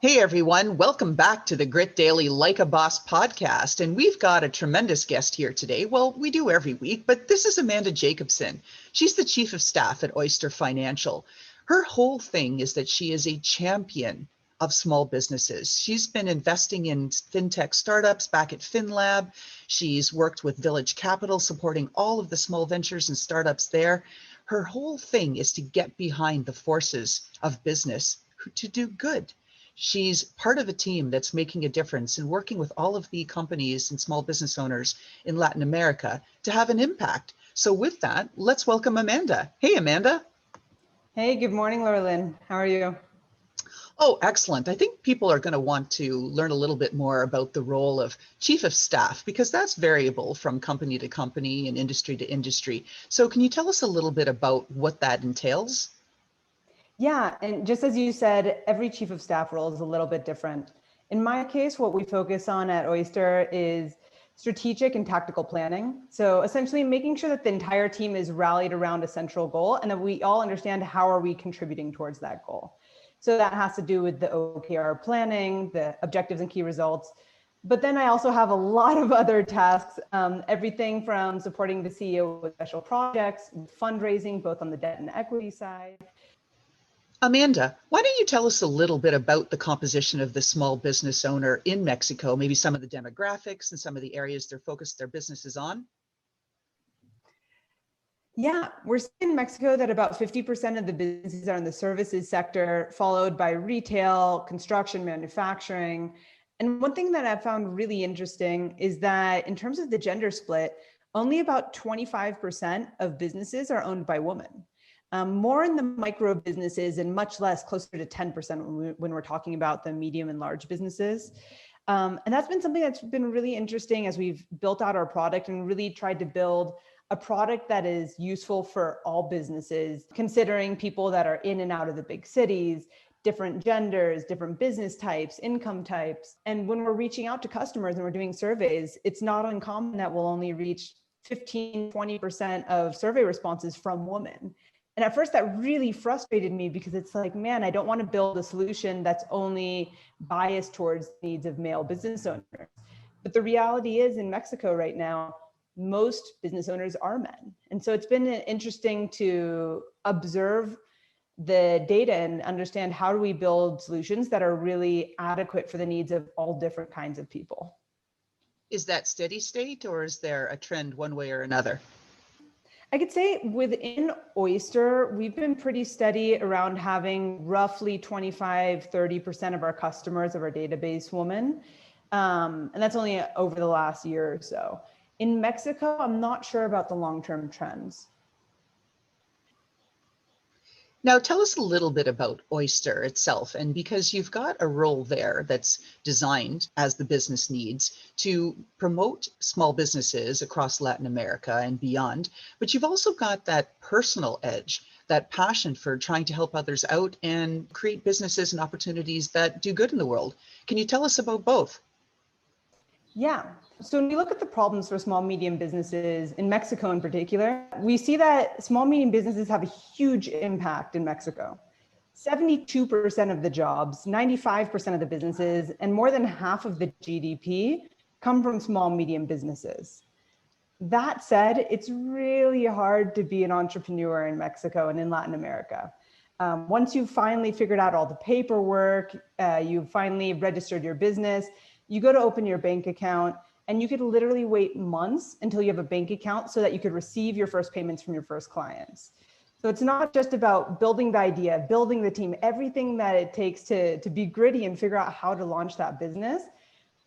Hey everyone, welcome back to the Grit Daily Like a Boss podcast. And we've got a tremendous guest here today. Well, we do every week, but this is Amanda Jacobson. She's the Chief of Staff at Oyster Financial. Her whole thing is that she is a champion of small businesses. She's been investing in fintech startups back at Finlab. She's worked with Village Capital, supporting all of the small ventures and startups there. Her whole thing is to get behind the forces of business to do good. She's part of a team that's making a difference and working with all of the companies and small business owners in Latin America to have an impact. So with that, let's welcome Amanda. Hey, Amanda. Hey, good morning, Loralyn. How are you? Oh, excellent. I think people are going to want to learn a little bit more about the role of Chief of Staff, because that's variable from company to company and industry to industry. So can you tell us a little bit about what that entails? Yeah, and just as you said, every chief of staff role is a little bit different. In my case, what we focus on at Oyster is strategic and tactical planning. So essentially making sure that the entire team is rallied around a central goal and that we all understand how are we contributing towards that goal. So that has to do with the OKR planning, the objectives and key results. But then I also have a lot of other tasks, everything from supporting the CEO with special projects, fundraising, both on the debt and equity side. Amanda, why don't you tell us a little bit about the composition of the small business owner in Mexico, maybe some of the demographics and some of the areas they're focused their businesses on? Yeah, we're seeing in Mexico that about 50% of the businesses are in the services sector, followed by retail, construction, manufacturing. And one thing that I found really interesting is that in terms of the gender split, only about 25% of businesses are owned by women. More in the micro businesses and much less, closer to 10% when we're talking about the medium and large businesses. And that's been something that's been really interesting as we've built out our product and really tried to build a product that is useful for all businesses, considering people that are in and out of the big cities, different genders, different business types, income types. And when we're reaching out to customers and we're doing surveys, it's not uncommon that we'll only reach 15, 20% of survey responses from women. And at first that really frustrated me because it's like, man, I don't want to build a solution that's only biased towards the needs of male business owners. But the reality is in Mexico right now, most business owners are men. And so it's been interesting to observe the data and understand how do we build solutions that are really adequate for the needs of all different kinds of people. Is that steady state or is there a trend one way or another? I could say within Oyster, we've been pretty steady around having roughly 25, 30% of our customers of our database women. And that's only over the last year or so. In Mexico, I'm not sure about the long-term trends. Now, tell us a little bit about Oyster itself, and because you've got a role there that's designed as the business needs to promote small businesses across Latin America and beyond, but you've also got that personal edge, that passion for trying to help others out and create businesses and opportunities that do good in the world. Can you tell us about both? Yeah. So when we look at the problems for small, medium businesses in Mexico in particular, we see that small, medium businesses have a huge impact in Mexico. 72% of the jobs, 95% of the businesses, and more than half of the GDP come from small, medium businesses. That said, it's really hard to be an entrepreneur in Mexico and in Latin America. Once you've finally figured out all the paperwork, you've finally registered your business, you go to open your bank account and you could literally wait months until you have a bank account so that you could receive your first payments from your first clients. So it's not just about building the idea, building the team, everything that it takes to be gritty and figure out how to launch that business.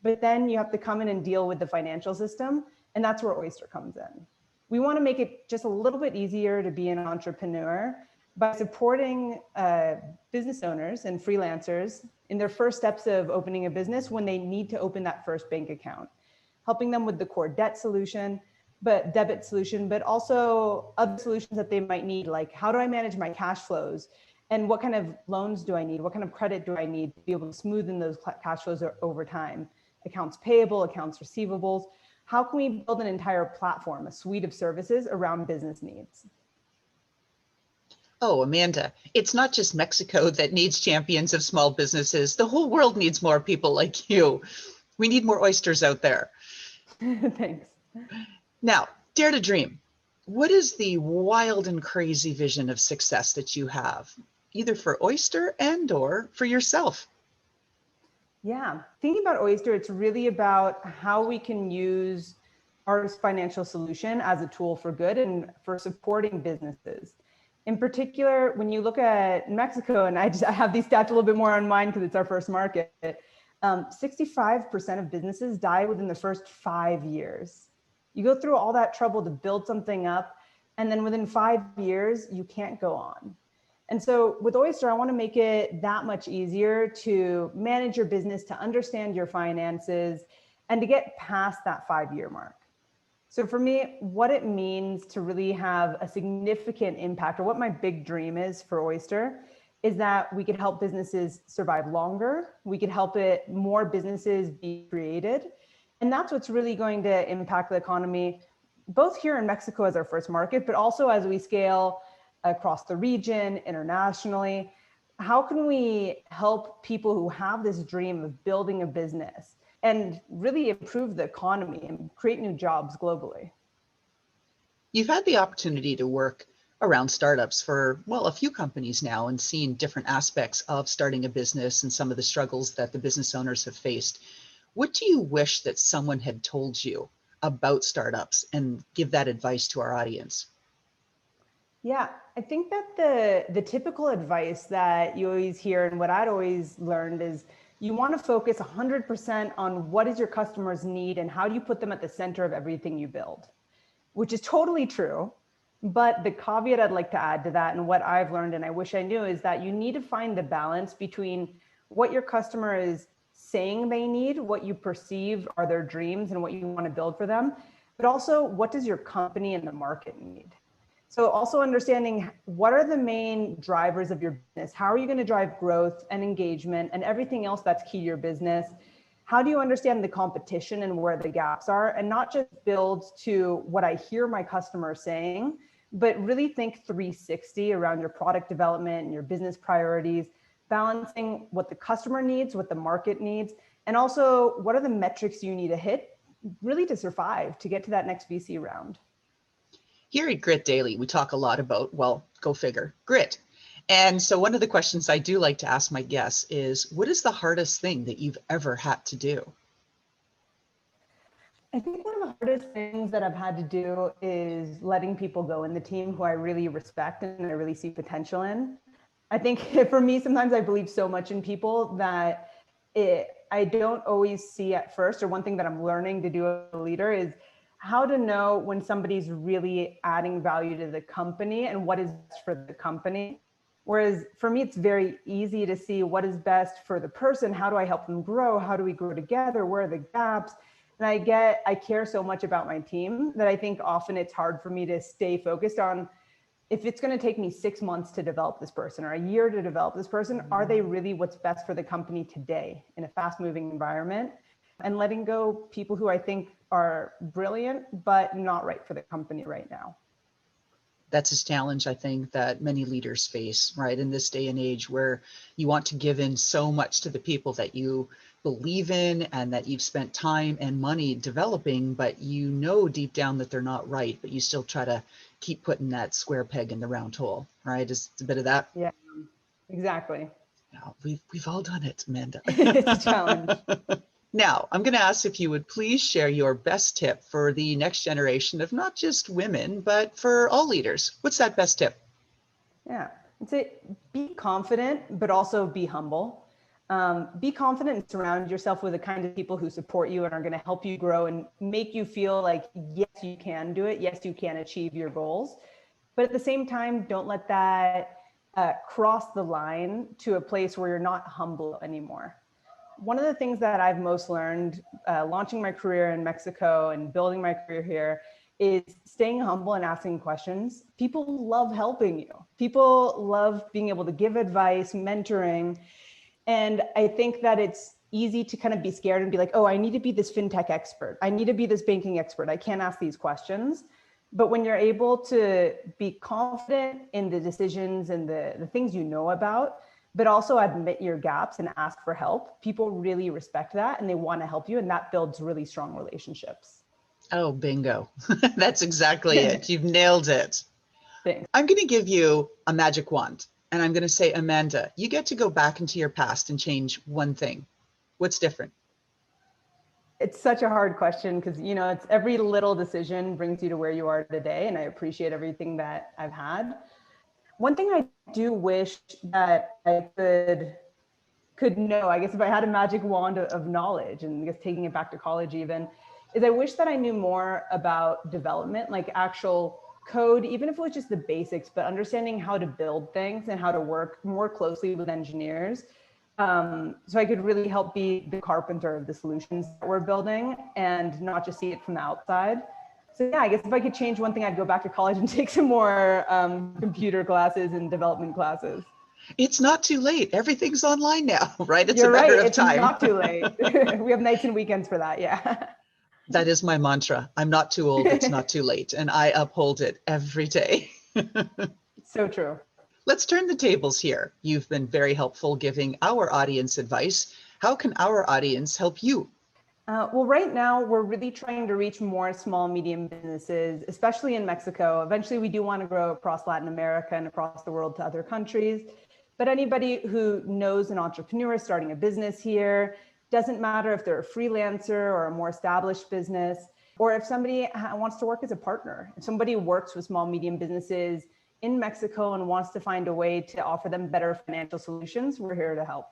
But then you have to come in and deal with the financial system. And that's where Oyster comes in. We want to make it just a little bit easier to be an entrepreneur by supporting business owners and freelancers in their first steps of opening a business when they need to open that first bank account, helping them with the core debit solution, but also other solutions that they might need, like how do I manage my cash flows and what kind of loans do I need? What kind of credit do I need to be able to smoothen those cash flows over time? Accounts payable, accounts receivables. How can we build an entire platform, a suite of services around business needs? Oh, Amanda, it's not just Mexico that needs champions of small businesses. The whole world needs more people like you. We need more oysters out there. Thanks. Now, dare to dream. What is the wild and crazy vision of success that you have, either for Oyster and or for yourself? Yeah, thinking about Oyster, it's really about how we can use our financial solution as a tool for good and for supporting businesses. In particular, when you look at Mexico, and I have these stats a little bit more on mine because it's our first market, 65% of businesses die within the first 5 years. You go through all that trouble to build something up, and then within 5 years, you can't go on. And so with Oyster, I want to make it that much easier to manage your business, to understand your finances, and to get past that 5-year mark. So for me, what it means to really have a significant impact, or what my big dream is for Oyster, is that we could help businesses survive longer. We could help more businesses be created. And that's what's really going to impact the economy, both here in Mexico as our first market, but also as we scale across the region, internationally. How can we help people who have this dream of building a business and really improve the economy and create new jobs globally? You've had the opportunity to work around startups for, well, a few companies now and seen different aspects of starting a business and some of the struggles that the business owners have faced. What do you wish that someone had told you about startups, and give that advice to our audience? Yeah, I think that the typical advice that you always hear and what I'd always learned is you want to focus 100% on what is your customer's need and how do you put them at the center of everything you build, which is totally true. But the caveat I'd like to add to that, and what I've learned and I wish I knew, is that you need to find the balance between what your customer is saying they need, what you perceive are their dreams and what you want to build for them, but also what does your company and the market need? So also understanding what are the main drivers of your business? How are you going to drive growth and engagement and everything else that's key to your business? How do you understand the competition and where the gaps are, and not just build to what I hear my customers saying, but really think 360 around your product development and your business priorities, balancing what the customer needs, what the market needs, and also what are the metrics you need to hit really to survive, to get to that next VC round. Here at Grit Daily, we talk a lot about, well, go figure, grit. And so one of the questions I do like to ask my guests is, what is the hardest thing that you've ever had to do? I think one of the hardest things that I've had to do is letting people go in the team who I really respect and I really see potential in. I think for me, sometimes I believe so much in people that I don't always see at first, or one thing that I'm learning to do as a leader is how to know when somebody's really adding value to the company and what is best for the company. Whereas for me, it's very easy to see what is best for the person. How do I help them grow? How do we grow together? Where are the gaps? And I care so much about my team that I think often it's hard for me to stay focused on, if it's going to take me 6 months to develop this person or a year to develop this person, are they really what's best for the company today in a fast moving environment? And letting go people who I think are brilliant, but not right for the company right now. That's a challenge, I think, that many leaders face, right? In this day and age where you want to give in so much to the people that you believe in and that you've spent time and money developing, but you know deep down that they're not right, but you still try to keep putting that square peg in the round hole, right? It's a bit of that. Yeah, exactly. No, we've all done it, Amanda. It's a challenge. Now, I'm going to ask if you would please share your best tip for the next generation of not just women, but for all leaders. What's that best tip? Yeah, I'd say be confident, but also be humble. Be confident and surround yourself with the kind of people who support you and are going to help you grow and make you feel like, yes, you can do it. Yes, you can achieve your goals. But at the same time, don't let that cross the line to a place where you're not humble anymore. One of the things that I've most learned launching my career in Mexico and building my career here is staying humble and asking questions. People love helping you. People love being able to give advice, mentoring. And I think that it's easy to kind of be scared and be like, oh, I need to be this fintech expert. I need to be this banking expert. I can't ask these questions. But when you're able to be confident in the decisions and the things you know about, but also admit your gaps and ask for help, people really respect that and they want to help you. And that builds really strong relationships. Oh, bingo. That's exactly it. You've nailed it. Thanks. I'm going to give you a magic wand and I'm going to say, Amanda, you get to go back into your past and change one thing. What's different? It's such a hard question because, it's every little decision brings you to where you are today. And I appreciate everything that I've had. One thing I do wish that I could know, I guess if I had a magic wand of knowledge, and I guess taking it back to college even, is I wish that I knew more about development, like actual code, even if it was just the basics, but understanding how to build things and how to work more closely with engineers. So I could really help be the carpenter of the solutions that we're building and not just see it from the outside. So yeah, I guess if I could change one thing, I'd go back to college and take some more computer classes and development classes. It's not too late. Everything's online now, right? It's You're a matter right. of It's time. not too late. We have nights and weekends for that. Yeah. That is my mantra. I'm not too old. It's not too late. And I uphold it every day. So true. Let's turn the tables here. You've been very helpful giving our audience advice. How can our audience help you? Well, right now, we're really trying to reach more small, medium businesses, especially in Mexico. Eventually, we do want to grow across Latin America and across the world to other countries. But anybody who knows an entrepreneur starting a business here, doesn't matter if they're a freelancer or a more established business, or if somebody wants to work as a partner. If somebody works with small, medium businesses in Mexico and wants to find a way to offer them better financial solutions, we're here to help.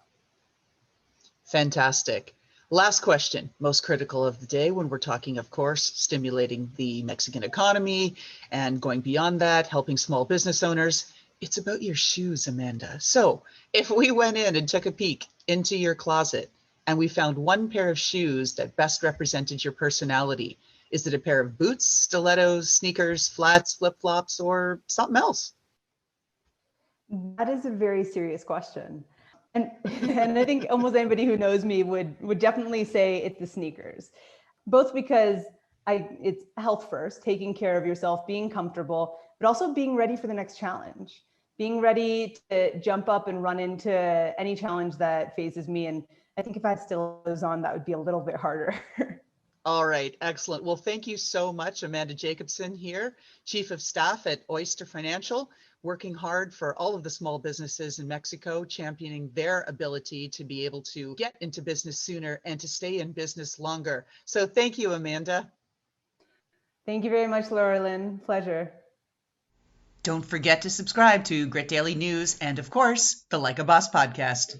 Fantastic. Last question, most critical of the day when we're talking, of course, stimulating the Mexican economy and going beyond that, helping small business owners. It's about your shoes, Amanda. So if we went in and took a peek into your closet and we found one pair of shoes that best represented your personality, is it a pair of boots, stilettos, sneakers, flats, flip-flops, or something else? That is a very serious question. And I think almost anybody who knows me would definitely say it's the sneakers, both because it's health first, taking care of yourself, being comfortable, but also being ready for the next challenge, being ready to jump up and run into any challenge that faces me. And I think if I had stilettos on, that would be a little bit harder. All right, excellent. Well, thank you so much, Amanda Jacobson here, Chief of Staff at Oyster Financial, working hard for all of the small businesses in Mexico, championing their ability to be able to get into business sooner and to stay in business longer. So thank you, Amanda. Thank you very much, Loralyn. Pleasure. Don't forget to subscribe to Grit Daily News and, of course, the Like a Boss podcast.